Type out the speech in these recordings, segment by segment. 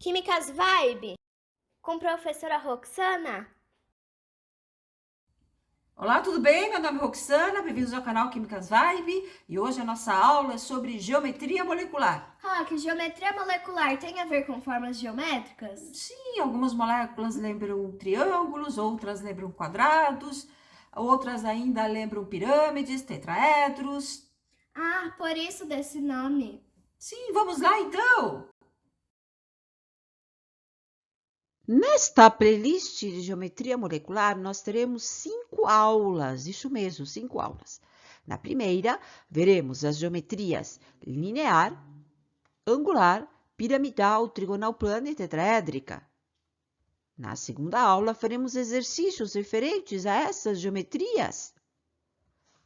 Químicas Vibe, com professora Roxana. Olá, tudo bem? Meu nome é Roxana, bem-vindos ao canal Químicas Vibe e hoje a nossa aula é sobre geometria molecular. Que geometria molecular tem a ver com formas geométricas? Sim, algumas moléculas lembram triângulos, outras lembram quadrados, outras ainda lembram pirâmides, tetraedros. Por isso desse nome. Sim, vamos lá então! Nesta playlist de geometria molecular, nós teremos 5 aulas, isso mesmo, 5 aulas. Na primeira, veremos as geometrias linear, angular, piramidal, trigonal plana e tetraédrica. Na segunda aula, faremos exercícios referentes a essas geometrias.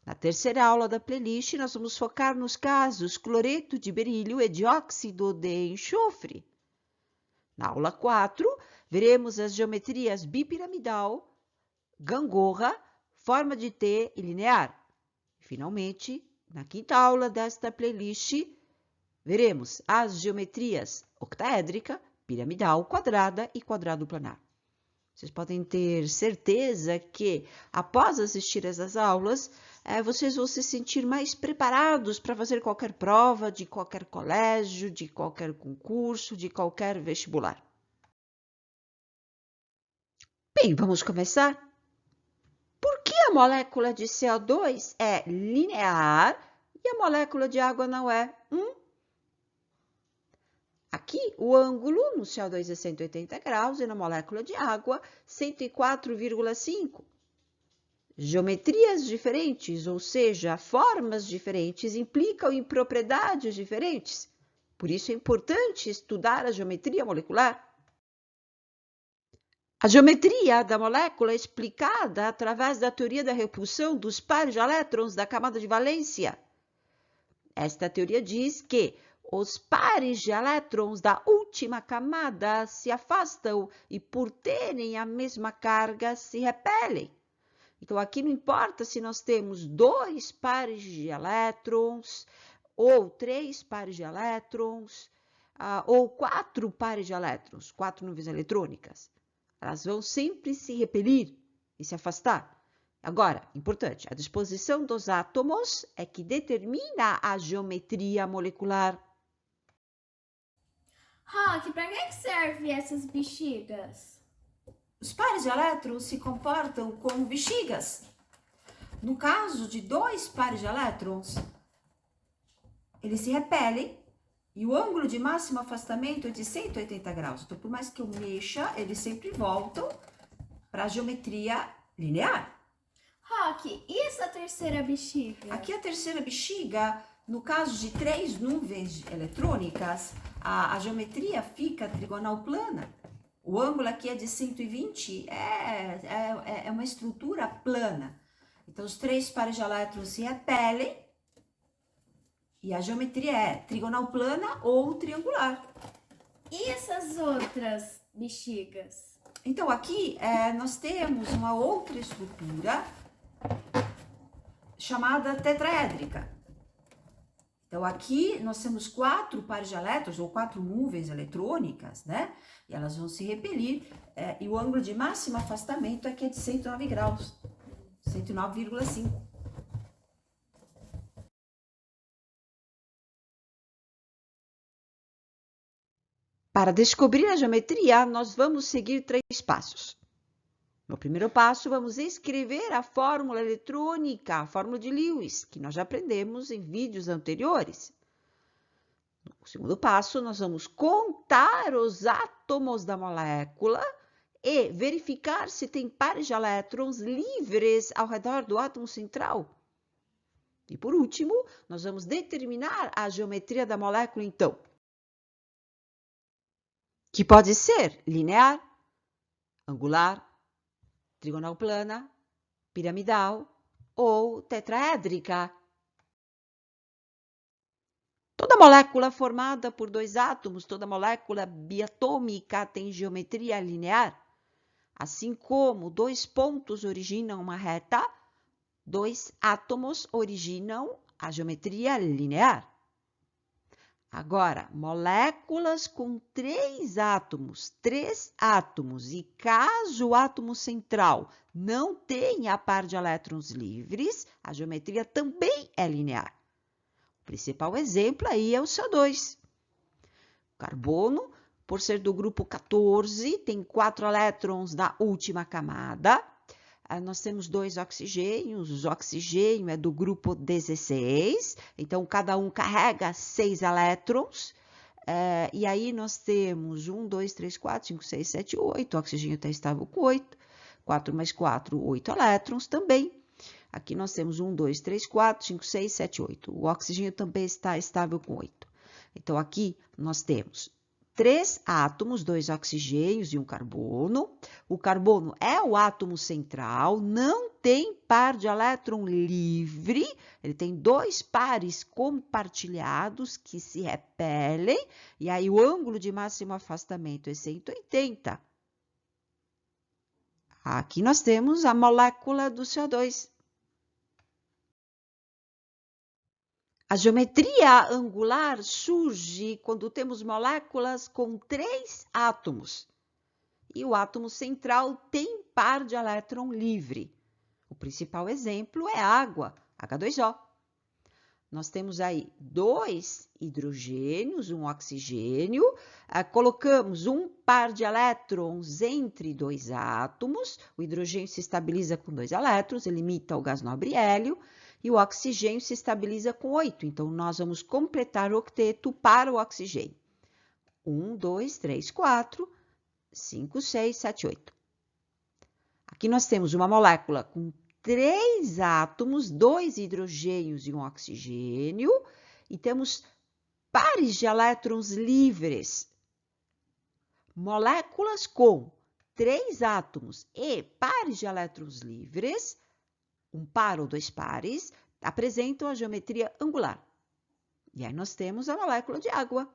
Na terceira aula da playlist, nós vamos focar nos casos cloreto de berílio e dióxido de enxofre. Na aula 4, veremos as geometrias bipiramidal, gangorra, forma de T e linear. Finalmente, na quinta aula desta playlist, veremos as geometrias octaédrica, piramidal, quadrada e quadrado planar. Vocês podem ter certeza que, após assistir essas aulas, vocês vão se sentir mais preparados para fazer qualquer prova de qualquer colégio, de qualquer concurso, de qualquer vestibular. Bem, vamos começar? Por que a molécula de CO2 é linear e a molécula de água não é? Aqui, o ângulo no CO2 é 180 graus e na molécula de água, 104,5. Geometrias diferentes, ou seja, formas diferentes, implicam em propriedades diferentes. Por isso é importante estudar a geometria molecular. A geometria da molécula é explicada através da teoria da repulsão dos pares de elétrons da camada de valência. Esta teoria diz que os pares de elétrons da última camada se afastam e, por terem a mesma carga, se repelem. Então, aqui não importa se nós temos 2 pares de elétrons, ou 3 pares de elétrons, ou 4 pares de elétrons, 4 nuvens eletrônicas. Elas vão sempre se repelir e se afastar. Agora, importante, a disposição dos átomos é que determina a geometria molecular. Para que servem essas bexigas? Os pares de elétrons se comportam como bexigas. No caso de 2 pares de elétrons, eles se repelem e o ângulo de máximo afastamento é de 180 graus. Então, por mais que eu mexa, eles sempre voltam para a geometria linear. E essa terceira bexiga? Aqui a terceira bexiga, no caso de 3 nuvens eletrônicas, a geometria fica trigonal plana. O ângulo aqui é de 120, é uma estrutura plana. Então, os 3 pares de elétrons se repelem e a geometria é trigonal plana ou triangular. E essas outras bexigas? Então, aqui nós temos uma outra estrutura chamada tetraédrica. Então, aqui nós temos 4 pares de elétrons, ou 4 nuvens eletrônicas, né? E elas vão se repelir, e o ângulo de máximo afastamento aqui é de 109 graus, 109,5. Para descobrir a geometria, nós vamos seguir 3 passos. No primeiro passo, vamos escrever a fórmula eletrônica, a fórmula de Lewis, que nós já aprendemos em vídeos anteriores. No segundo passo, nós vamos contar os átomos da molécula e verificar se tem pares de elétrons livres ao redor do átomo central. E por último, nós vamos determinar a geometria da molécula, então, que pode ser linear, angular, trigonal plana, piramidal ou tetraédrica. Toda molécula formada por 2 átomos, toda molécula biatômica tem geometria linear. Assim como 2 pontos originam uma reta, 2 átomos originam a geometria linear. Agora, moléculas com 3 átomos, e caso o átomo central não tenha par de elétrons livres, a geometria também é linear. O principal exemplo aí é o CO2. O carbono, por ser do grupo 14, tem 4 elétrons na última camada. Nós temos 2 oxigênios, o oxigênio é do grupo 16, então cada um carrega 6 elétrons, e aí nós temos 1, 2, 3, 4, 5, 6, 7, 8, o oxigênio está estável com 8, 4 mais 4, 8 elétrons também. Aqui nós temos 1, 2, 3, 4, 5, 6, 7, 8, o oxigênio também está estável com 8. Então aqui nós temos 3 átomos, 2 oxigênios e um carbono. O carbono é o átomo central, não tem par de elétron livre, ele tem 2 pares compartilhados que se repelem, e aí o ângulo de máximo afastamento é 180. Aqui nós temos a molécula do CO2. A geometria angular surge quando temos moléculas com 3 átomos e o átomo central tem par de elétron livre. O principal exemplo é a água, H2O. Nós temos aí 2 hidrogênios, um oxigênio, colocamos um par de elétrons entre 2 átomos, o hidrogênio se estabiliza com 2 elétrons, ele imita o gás nobre hélio, e o oxigênio se estabiliza com 8. Então, nós vamos completar o octeto para o oxigênio. 1, 2, 3, 4, 5, 6, 7, 8. Aqui nós temos uma molécula com 3 átomos, 2 hidrogênios e um oxigênio, e temos pares de elétrons livres. Moléculas com 3 átomos e pares de elétrons livres, um par ou 2 pares, apresentam a geometria angular. E aí nós temos a molécula de água.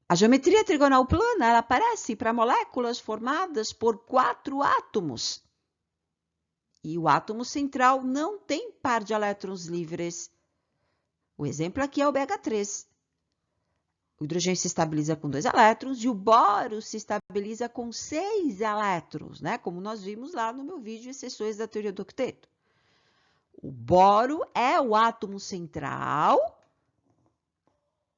A geometria trigonal plana ela aparece para moléculas formadas por 4 átomos. E o átomo central não tem par de elétrons livres. O exemplo aqui é o BH3. O hidrogênio se estabiliza com 2 elétrons e o boro se estabiliza com 6 elétrons, né? Como nós vimos lá no meu vídeo Exceções da Teoria do Octeto. O boro é o átomo central,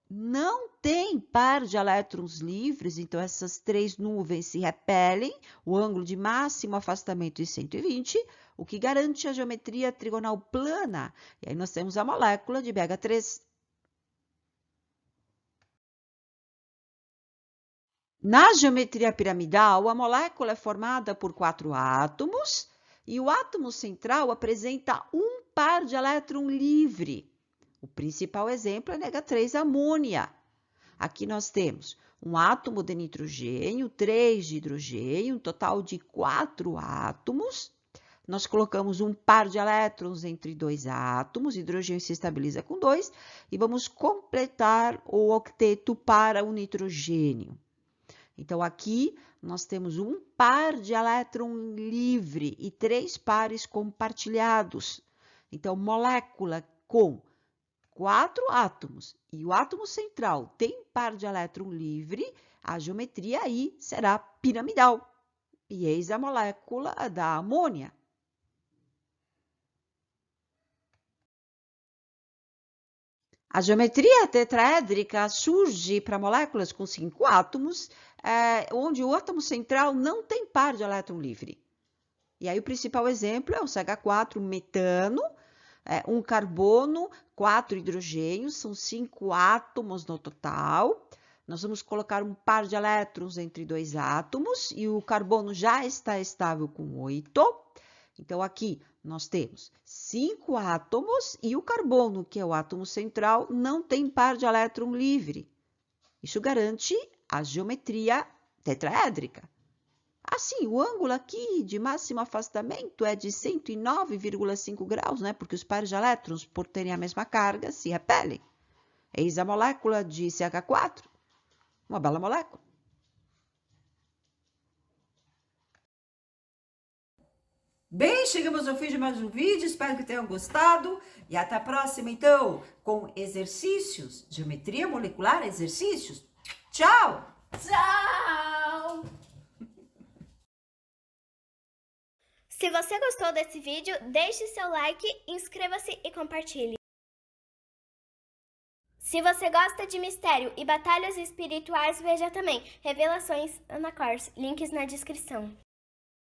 não tem par de elétrons livres, então essas 3 nuvens se repelem, o ângulo de máximo afastamento é 120, o que garante a geometria trigonal plana. E aí nós temos a molécula de BH3. Na geometria piramidal, a molécula é formada por 4 átomos e o átomo central apresenta um par de elétron livre. O principal exemplo é NH3 amônia. Aqui nós temos um átomo de nitrogênio, 3 de hidrogênio, um total de 4 átomos. Nós colocamos um par de elétrons entre 2 átomos, hidrogênio se estabiliza com 2, e vamos completar o octeto para o nitrogênio. Então, aqui nós temos um par de elétron livre e 3 pares compartilhados. Então, molécula com 4 átomos e o átomo central tem par de elétron livre, a geometria aí será piramidal. E eis a molécula da amônia. A geometria tetraédrica surge para moléculas com 5 átomos, onde o átomo central não tem par de elétron livre. E aí o principal exemplo é o CH4, metano, um carbono, 4 hidrogênios, são 5 átomos no total. Nós vamos colocar um par de elétrons entre 2 átomos e o carbono já está estável com 8. Então, aqui nós temos 5 átomos e o carbono, que é o átomo central, não tem par de elétron livre. Isso garante a geometria tetraédrica. Assim, o ângulo aqui de máximo afastamento é de 109,5 graus, né? Porque os pares de elétrons, por terem a mesma carga, se repelem. Eis a molécula de CH4, uma bela molécula. Bem, chegamos ao fim de mais um vídeo, espero que tenham gostado e até a próxima, então, com exercícios, geometria molecular, exercícios. Tchau! Tchau! Se você gostou desse vídeo, deixe seu like, inscreva-se e compartilhe. Se você gosta de mistério e batalhas espirituais, veja também Revelações Ana Kors, links na descrição.